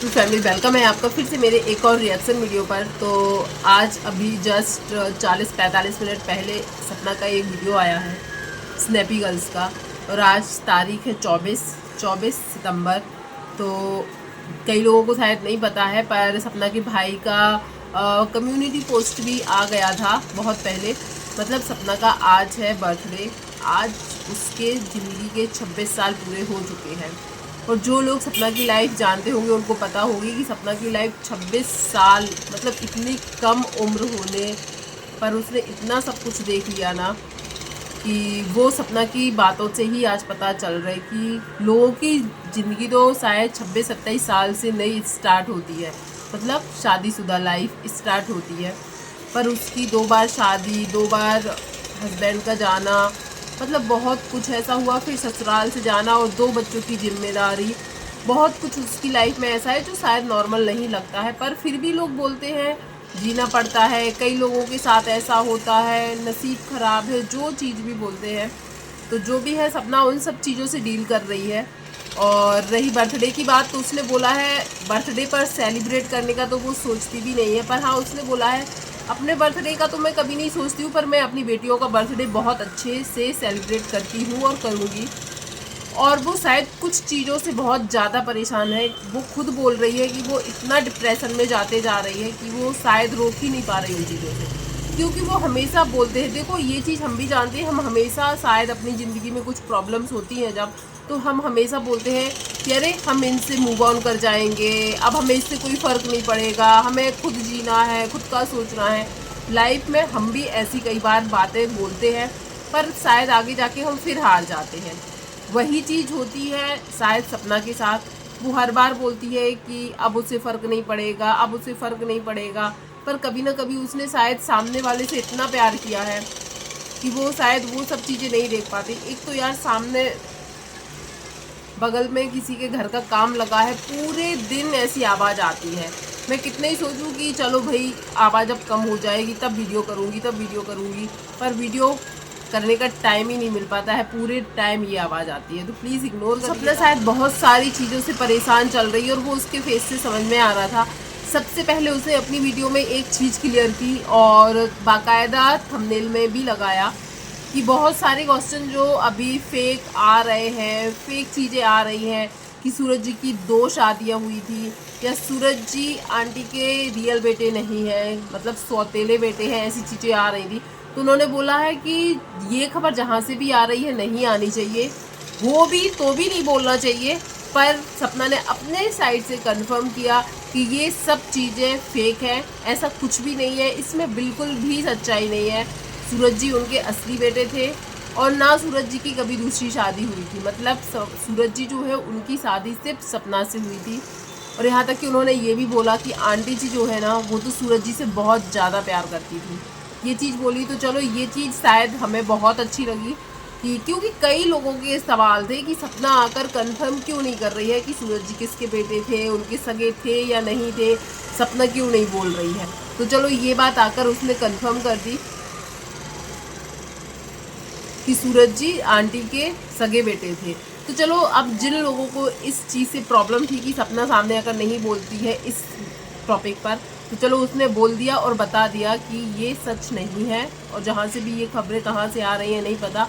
तो family welcome है आपका फिर से मेरे एक और रिएक्शन वीडियो पर। तो आज अभी जस्ट 40-45 मिनट पहले सपना का एक वीडियो आया है स्नैपी गर्ल्स का, और आज तारीख है 24 सितंबर। तो कई लोगों को शायद नहीं पता है, पर सपना के भाई का कम्युनिटी पोस्ट भी आ गया था बहुत पहले। मतलब सपना का आज है बर्थडे। आज उसके ज़िंदगी के 26 साल पूरे हो चुके हैं। और जो लोग सपना की लाइफ जानते होंगे उनको पता होगी कि सपना की लाइफ 26 साल, मतलब इतनी कम उम्र होने पर उसने इतना सब कुछ देख लिया ना, कि वो सपना की बातों से ही आज पता चल रहा है कि लोगों की ज़िंदगी तो शायद 26-27 साल से नई स्टार्ट होती है। मतलब शादीशुदा लाइफ स्टार्ट होती है, पर उसकी 2 बार शादी, 2 बार हस्बैंड का जाना, मतलब बहुत कुछ ऐसा हुआ। फिर ससुराल से जाना और 2 बच्चों की जिम्मेदारी, बहुत कुछ उसकी लाइफ में ऐसा है जो शायद नॉर्मल नहीं लगता है, पर फिर भी लोग बोलते हैं जीना पड़ता है। कई लोगों के साथ ऐसा होता है, नसीब खराब है, जो चीज़ भी बोलते हैं। तो जो भी है सपना उन सब चीज़ों से डील कर रही है। और रही बर्थडे की बात, तो उसने बोला है बर्थडे पर सेलिब्रेट करने का तो वो सोचती भी नहीं है, पर हाँ उसने बोला है अपने बर्थडे का तो मैं कभी नहीं सोचती हूँ, पर मैं अपनी बेटियों का बर्थडे बहुत अच्छे से सेलिब्रेट करती हूँ और करूँगी। और वो शायद कुछ चीज़ों से बहुत ज़्यादा परेशान है। वो खुद बोल रही है कि वो इतना डिप्रेशन में जाते जा रही है कि वो शायद रोक ही नहीं पा रही उन चीज़ों से, क्योंकि वो हमेशा बोलते हैं, देखो ये चीज़ हम भी जानते हैं, हम हमेशा शायद अपनी ज़िंदगी में कुछ प्रॉब्लम्स होती हैं जब, तो हम हमेशा बोलते हैं कि अरे हम इनसे मूव ऑन कर जाएंगे, अब हमें इससे कोई फ़र्क नहीं पड़ेगा, हमें खुद जीना है, खुद का सोचना है। लाइफ में हम भी ऐसी कई बार बातें बोलते हैं, पर शायद आगे जाके हम फिर हार जाते हैं। वही चीज़ होती है शायद सपना के साथ। वो हर बार बोलती है कि अब उसे फ़र्क नहीं पड़ेगा, अब उसे फ़र्क नहीं पड़ेगा, पर कभी ना कभी उसने शायद सामने वाले से इतना प्यार किया है कि वो शायद वो सब चीज़ें नहीं देख पाती। एक तो यार सामने बगल में किसी के घर का काम लगा है, पूरे दिन ऐसी आवाज़ आती है। मैं कितना ही सोचूं कि चलो भाई आवाज़ अब कम हो जाएगी तब वीडियो करूँगी, तब वीडियो करूँगी, पर वीडियो करने का टाइम ही नहीं मिल पाता है, पूरे टाइम ये आवाज़ आती है। तो प्लीज़ इग्नोर कर। सपना शायद बहुत सारी चीज़ों से परेशान चल रही है और वो उसके फेस से समझ में आ रहा था। सबसे पहले उसने अपनी वीडियो में एक चीज़ क्लियर की और बाकायदा थंबनेल में भी लगाया कि बहुत सारे क्वेश्चन जो अभी फेक आ रहे हैं, फेक चीज़ें आ रही हैं कि सूरज जी की 2 शादियां हुई थी, या सूरज जी आंटी के रियल बेटे नहीं हैं, मतलब सौतेले बेटे हैं, ऐसी चीज़ें आ रही थी। तो उन्होंने बोला है कि ये खबर जहाँ से भी आ रही है नहीं आनी चाहिए, हो भी तो भी नहीं बोलना चाहिए। पर सपना ने अपने साइड से कंफर्म किया कि ये सब चीज़ें फेक हैं, ऐसा कुछ भी नहीं है, इसमें बिल्कुल भी सच्चाई नहीं है। सूरज जी उनके असली बेटे थे और ना सूरज जी की कभी दूसरी शादी हुई थी। मतलब सूरज जी जो है उनकी शादी सिर्फ सपना से हुई थी। और यहाँ तक कि उन्होंने ये भी बोला कि आंटी जी जो है ना वो तो सूरज जी से बहुत ज़्यादा प्यार करती थी। ये चीज़ बोली, तो चलो ये चीज़ शायद हमें बहुत अच्छी लगी कि, क्योंकि कई लोगों के सवाल थे कि सपना आकर कंफर्म क्यों नहीं कर रही है कि सूरज जी किसके बेटे थे, उनके सगे थे या नहीं थे, सपना क्यों नहीं बोल रही है। तो चलो ये बात आकर उसने कंफर्म कर दी कि सूरज जी आंटी के सगे बेटे थे। तो चलो अब जिन लोगों को इस चीज़ से प्रॉब्लम थी कि सपना सामने आकर नहीं बोलती है इस टॉपिक पर, तो चलो उसने बोल दिया और बता दिया कि ये सच नहीं है, और जहाँ से भी ये खबरें कहाँ से आ रही हैं नहीं पता।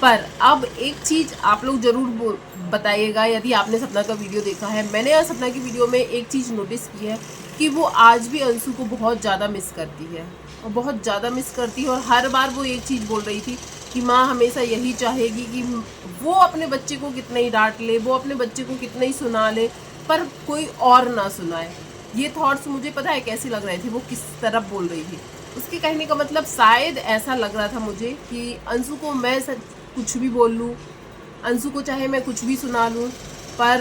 पर अब एक चीज़ आप लोग ज़रूर बताइएगा यदि आपने सपना का वीडियो देखा है। मैंने आज सपना की वीडियो में एक चीज़ नोटिस की है कि वो आज भी अंशु को बहुत ज़्यादा मिस करती है, और बहुत ज़्यादा मिस करती है। और हर बार वो एक चीज़ बोल रही थी कि माँ हमेशा यही चाहेगी कि वो अपने बच्चे को कितना ही डांट ले, वो अपने बच्चे को कितना ही सुना ले, पर कोई और ना सुनाए। ये थॉट्स मुझे पता है कैसे लग रहे थे, वो किस तरफ बोल रही थी। उसके कहने का मतलब शायद ऐसा लग रहा था मुझे कि अंशु को मैं कुछ भी बोल लूँ, अंशु को चाहे मैं कुछ भी सुना लूँ, पर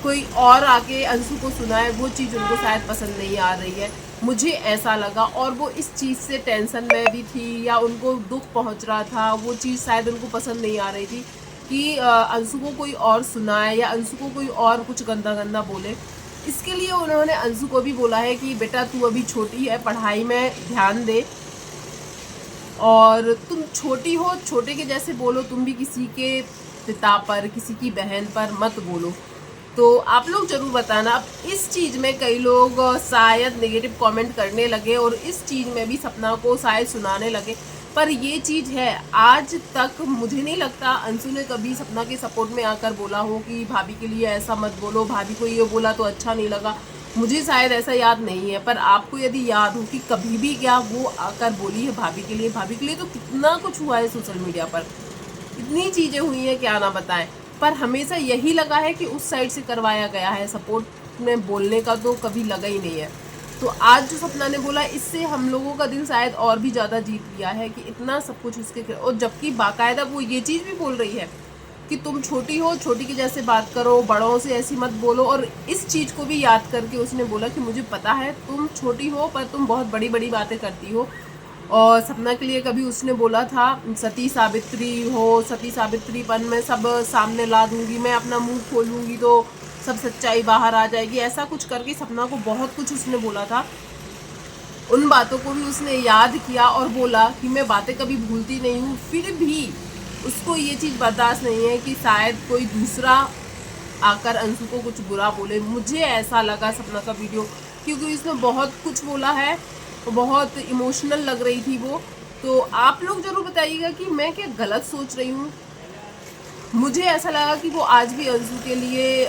कोई और आके अंशु को सुनाए, वो चीज़ उनको शायद पसंद नहीं आ रही है। मुझे ऐसा लगा, और वो इस चीज़ से टेंशन में भी थी या उनको दुख पहुंच रहा था, वो चीज़ शायद उनको पसंद नहीं आ रही थी कि अंशु को कोई और सुनाए या अंशु को कोई और कुछ गंदा गंदा बोले। इसके लिए उन्होंने अंशु को भी बोला है कि बेटा तू अभी छोटी है, पढ़ाई में ध्यान दे, और तुम छोटी हो, छोटे के जैसे बोलो, तुम भी किसी के पिता पर, किसी की बहन पर मत बोलो। तो आप लोग जरूर बताना। अब इस चीज़ में कई लोग शायद नेगेटिव कमेंट करने लगे और इस चीज़ में भी सपना को शायद सुनाने लगे, पर ये चीज़ है, आज तक मुझे नहीं लगता अंशु ने कभी सपना के सपोर्ट में आकर बोला हो कि भाभी के लिए ऐसा मत बोलो, भाभी को ये बोला तो अच्छा नहीं लगा। मुझे शायद ऐसा याद नहीं है, पर आपको यदि याद हो कि कभी भी क्या वो आकर बोली है भाभी के लिए। भाभी के लिए तो कितना कुछ हुआ है सोशल मीडिया पर, इतनी चीज़ें हुई हैं क्या ना बताएं, पर हमेशा यही लगा है कि उस साइड से करवाया गया है, सपोर्ट में बोलने का तो कभी लगा ही नहीं है। तो आज जो सपना ने बोला, इससे हम लोगों का दिल शायद और भी ज़्यादा जीत लिया है कि इतना सब कुछ उसके, और जबकि बाकायदा वो ये चीज़ भी बोल रही है कि तुम छोटी हो, छोटी की जैसे बात करो, बड़ों से ऐसी मत बोलो। और इस चीज़ को भी याद करके उसने बोला कि मुझे पता है तुम छोटी हो पर तुम बहुत बड़ी बड़ी बातें करती हो। और सपना के लिए कभी उसने बोला था सती सावित्री हो, सती सावित्रीपन में सब सामने ला दूंगी, मैं अपना मुंह खोलूंगी तो सब सच्चाई बाहर आ जाएगी, ऐसा कुछ करके सपना को बहुत कुछ उसने बोला था। उन बातों को भी उसने याद किया और बोला कि मैं बातें कभी भूलती नहीं हूँ। फिर भी उसको ये चीज़ बर्दाश्त नहीं है कि शायद कोई दूसरा आकर अंशु को कुछ बुरा बोले। मुझे ऐसा लगा सपना का वीडियो, क्योंकि उसने बहुत कुछ बोला है, बहुत इमोशनल लग रही थी वो। तो आप लोग जरूर बताइएगा कि मैं क्या गलत सोच रही हूँ। मुझे ऐसा लगा कि वो आज भी अंशु के लिए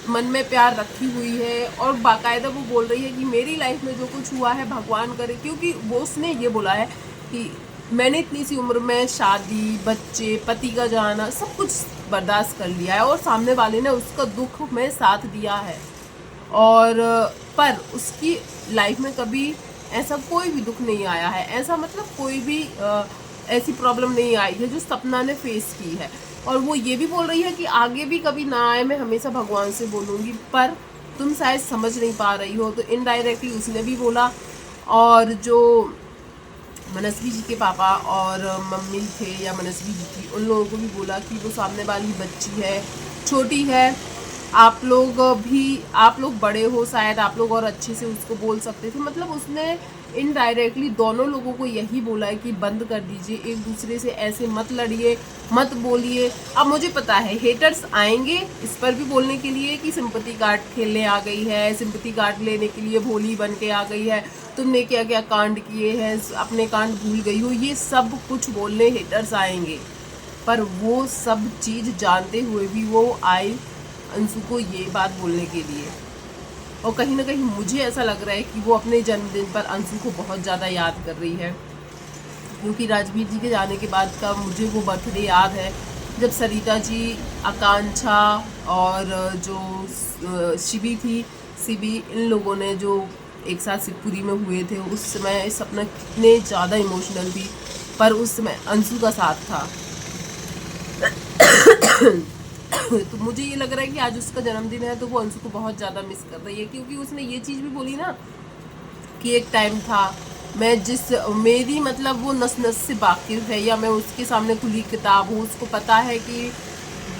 मन में प्यार रखी हुई है, और बाकायदा वो बोल रही है कि मेरी लाइफ में जो कुछ हुआ है भगवान करे, क्योंकि वो उसने ये बोला है कि मैंने इतनी सी उम्र में शादी, बच्चे, पति का जाना सब कुछ बर्दाश्त कर लिया है, और सामने वाले ने उसका दुख में साथ दिया है। और पर उसकी लाइफ में कभी ऐसा कोई भी दुख नहीं आया है, ऐसा मतलब कोई भी ऐसी प्रॉब्लम नहीं आई है जो सपना ने फेस की है। और वो ये भी बोल रही है कि आगे भी कभी ना आए, मैं हमेशा भगवान से बोलूँगी, पर तुम शायद समझ नहीं पा रही हो। तो इनडायरेक्टली उसने भी बोला। और जो मनस्वी जी के पापा और मम्मी थे या मनस्वी जी थी, उन लोगों को भी बोला कि वो सामने वाली बच्ची है, छोटी है, आप लोग बड़े हो, शायद आप लोग और अच्छे से उसको बोल सकते थे। मतलब उसने इनडायरेक्टली दोनों लोगों को यही बोला है कि बंद कर दीजिए, एक दूसरे से ऐसे मत लड़िए, मत बोलिए। अब मुझे पता है हेटर्स आएंगे इस पर भी बोलने के लिए कि सिंपैथी कार्ड खेलने आ गई है, सिंपैथी कार्ड लेने के लिए भोली बन के आ गई है, तुमने क्या क्या कांड किए हैं, अपने कांड भूल गई हो, ये सब कुछ बोलने हेटर्स आएंगे। पर वो सब चीज़ जानते हुए भी वो आई अंशु को ये बात बोलने के लिए। और कहीं ना कहीं मुझे ऐसा लग रहा है कि वो अपने जन्मदिन पर अंशु को बहुत ज़्यादा याद कर रही है, क्योंकि राजवीर जी के जाने के बाद का मुझे वो बर्थडे याद है जब सरिता जी, आकांक्षा और जो शिवी थी, शिवी, इन लोगों ने जो एक साथ शिवपुरी में हुए थे, उस समय सपना कितने ज़्यादा इमोशनल थी, पर उस समय अंशु का साथ था। तो मुझे ये लग रहा है कि आज उसका जन्मदिन है तो वो अंशु को बहुत ज़्यादा मिस कर रही है, क्योंकि उसने ये चीज़ भी बोली ना कि एक टाइम था मेरी मतलब वो नस नस से वाकिफ़ है, या मैं उसके सामने खुली किताब हूँ, उसको पता है कि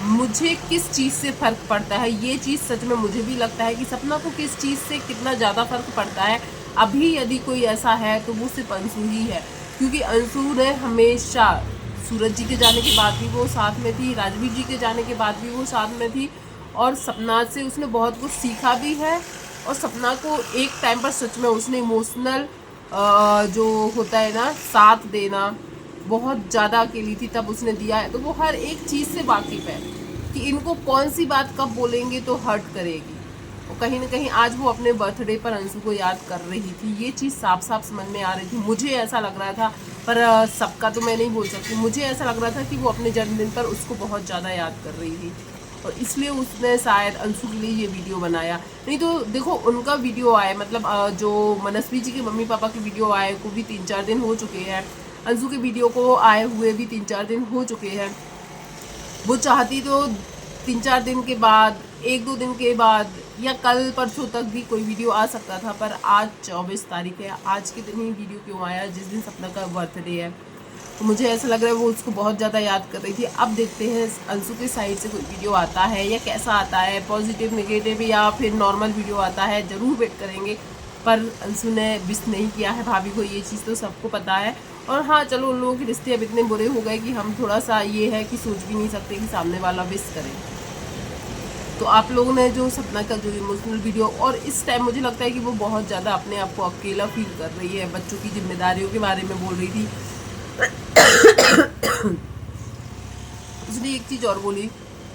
मुझे किस चीज़ से फ़र्क पड़ता है। ये चीज़ सच में मुझे भी लगता है कि सपना को किस चीज़ से कितना ज़्यादा फ़र्क पड़ता है। अभी यदि कोई ऐसा है तो वो सिर्फ अंशु ही है, क्योंकि अंशु ने हमेशा, सूरज जी के जाने के बाद भी वो साथ में थी, राजवीर जी के जाने के बाद भी वो साथ में थी, और सपना से उसने बहुत कुछ सीखा भी है। और सपना को एक टाइम पर सच में उसने इमोशनल जो होता है ना साथ देना, बहुत ज़्यादा अकेली थी तब उसने दिया है। तो वो हर एक चीज़ से वाकिफ़ है कि इनको कौन सी बात कब बोलेंगे तो हर्ट करेगी। और कहीं ना कहीं आज वो अपने बर्थडे पर अंशु को याद कर रही थी, ये चीज़ साफ साफ समझ में आ रही थी। मुझे ऐसा लग रहा था, पर सबका तो मैं नहीं बोल सकती, मुझे ऐसा लग रहा था कि वो अपने जन्मदिन पर उसको बहुत ज़्यादा याद कर रही थी, और इसलिए उसने शायद अंशु के लिए ये वीडियो बनाया। नहीं तो देखो उनका वीडियो आए, मतलब जो मनस्वी जी के मम्मी पापा के वीडियो आए को भी 3-4 दिन हो चुके हैं, अंशु के वीडियो को आए हुए भी 3-4 दिन हो चुके हैं। वो चाहती तो 3-4 दिन के बाद, 1-2 दिन के बाद, या कल परसों तक भी कोई वीडियो आ सकता था, पर आज 24 तारीख है, आज के दिन ही वीडियो क्यों आया जिस दिन सपना का बर्थडे है। तो मुझे ऐसा लग रहा है वो उसको बहुत ज़्यादा याद कर रही थी। अब देखते हैं अंशु के साइड से कोई वीडियो आता है या कैसा आता है, पॉजिटिव, नेगेटिव, या फिर नॉर्मल वीडियो आता है, ज़रूर वेट करेंगे। पर अंशु ने विश नहीं किया है भाभी को, ये चीज़ तो सबको पता है। और हाँ चलो, उन लोगों के रिश्ते अब इतने बुरे हो गए कि हम थोड़ा सा ये है कि सोच भी नहीं सकते कि सामने वाला विश करे। तो आप लोगों ने जो सपना का जो इमोशनल वीडियो, और इस टाइम मुझे लगता है कि वो बहुत ज़्यादा अपने आप को अकेला फील कर रही है, बच्चों की जिम्मेदारियों के बारे में बोल रही थी। इसलिए एक चीज़ और बोली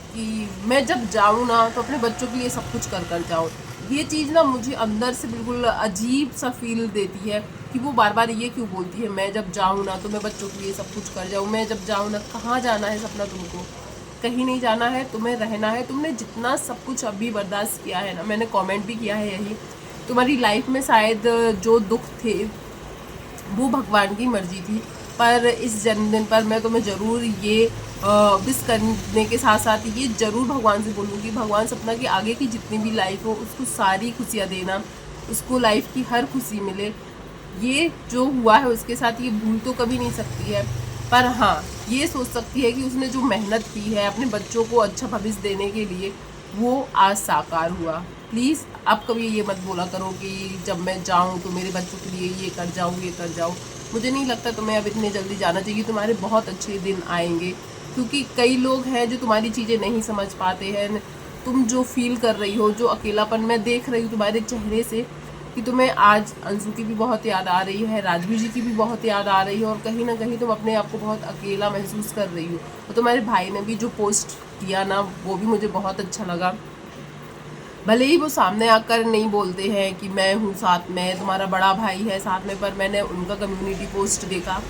कि मैं जब जाऊँ ना तो अपने बच्चों के लिए सब कुछ कर कर जाऊँ। ये चीज़ ना मुझे अंदर से बिल्कुल अजीब सा फील देती है कि वो बार बार ये क्यों बोलती है, मैं जब जाऊँ ना तो मैं बच्चों के लिए सब कुछ कर जाऊँ, मैं जब जाऊँ ना। कहाँ जाना है सपना तुमको? कहीं नहीं जाना है, तुम्हें रहना है। तुमने जितना सब कुछ अभी बर्दाश्त किया है ना, मैंने कमेंट भी किया है यही, तुम्हारी लाइफ में शायद जो दुख थे वो भगवान की मर्जी थी, पर इस जन्मदिन पर मैं तुम्हें ज़रूर ये विश करने के साथ साथ ये ज़रूर भगवान से बोलूँगी, भगवान सपना की आगे की जितनी भी लाइफ हो उसको सारी खुशियाँ देना, उसको लाइफ की हर खुशी मिले। ये जो हुआ है उसके साथ ये भूल तो कभी नहीं सकती है, पर हाँ ये सोच सकती है कि उसने जो मेहनत की है अपने बच्चों को अच्छा भविष्य देने के लिए वो आज साकार हुआ। प्लीज़ आप कभी ये मत बोला करो कि जब मैं जाऊँ तो मेरे बच्चों के लिए ये कर जाऊँ ये कर जाऊँ। मुझे नहीं लगता तुम्हें अब इतने जल्दी जाना चाहिए, तुम्हारे बहुत अच्छे दिन आएंगे, क्योंकि कई लोग हैं जो तुम्हारी चीज़ें नहीं समझ पाते हैं। तुम जो फील कर रही हो, जो अकेलापन मैं देख रही हूँ तुम्हारे चेहरे से कि तुम्हें आज अंशु की भी बहुत याद आ रही है, राजवीर जी की भी बहुत याद आ रही है, और कहीं ना कहीं तुम अपने आप को बहुत अकेला महसूस कर रही हो। और तुम्हारे भाई ने भी जो पोस्ट किया ना वो भी मुझे बहुत अच्छा लगा। भले ही वो सामने आकर नहीं बोलते हैं कि मैं हूँ साथ में, तुम्हारा बड़ा भाई है साथ में, पर मैंने उनका कम्युनिटी पोस्ट देखा।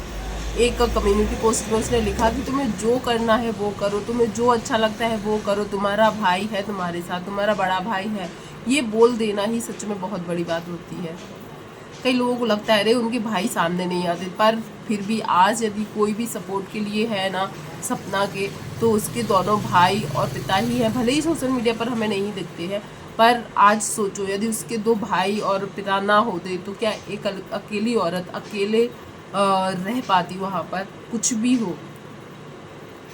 एक कम्युनिटी पोस्ट में उसने लिखा कि तुम्हें जो करना है वो करो, तुम्हें जो अच्छा लगता है वो करो, तुम्हारा भाई है तुम्हारे साथ, तुम्हारा बड़ा भाई है। ये बोल देना ही सच में बहुत बड़ी बात होती है। कई लोगों को लगता है अरे उनके भाई सामने नहीं आते, पर फिर भी आज यदि कोई भी सपोर्ट के लिए है ना सपना के, तो उसके दोनों भाई और पिता ही हैं। भले ही सोशल मीडिया पर हमें नहीं दिखते हैं, पर आज सोचो यदि उसके दो भाई और पिता ना होते तो क्या एक अकेली औरत अकेले रह पाती वहाँ पर? कुछ भी हो,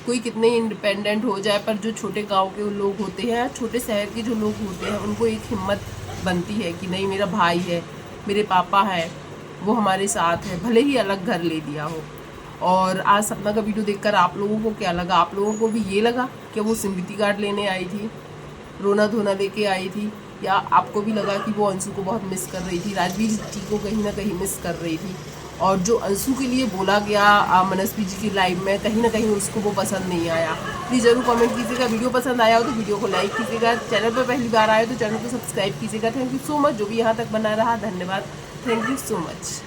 कोई कितने इंडिपेंडेंट हो जाए, पर जो छोटे गांव के लोग होते हैं, छोटे शहर के जो लोग होते हैं, उनको एक हिम्मत बनती है कि नहीं मेरा भाई है, मेरे पापा है, वो हमारे साथ है, भले ही अलग घर ले दिया हो। और आज सपना का वीडियो देखकर आप लोगों को क्या लगा? आप लोगों को भी ये लगा कि वो सिम्पैथी कार्ड लेने आई थी, रोना धोना लेके आई थी, या आपको भी लगा कि वो अंशु को बहुत मिस कर रही थी, राजवीर जी को कहीं ना कहीं मिस कर रही थी, और जो अंशु के लिए बोला गया मनस्वी जी की लाइव में कहीं ना कहीं उसको वो पसंद नहीं आया? प्लीज़ ज़रूर कमेंट कीजिएगा। वीडियो पसंद आया हो तो वीडियो को लाइक कीजिएगा, चैनल पर पहली बार आए तो चैनल को सब्सक्राइब कीजिएगा। थैंक यू सो मच जो भी यहाँ तक बना रहा, धन्यवाद, थैंक यू सो मच।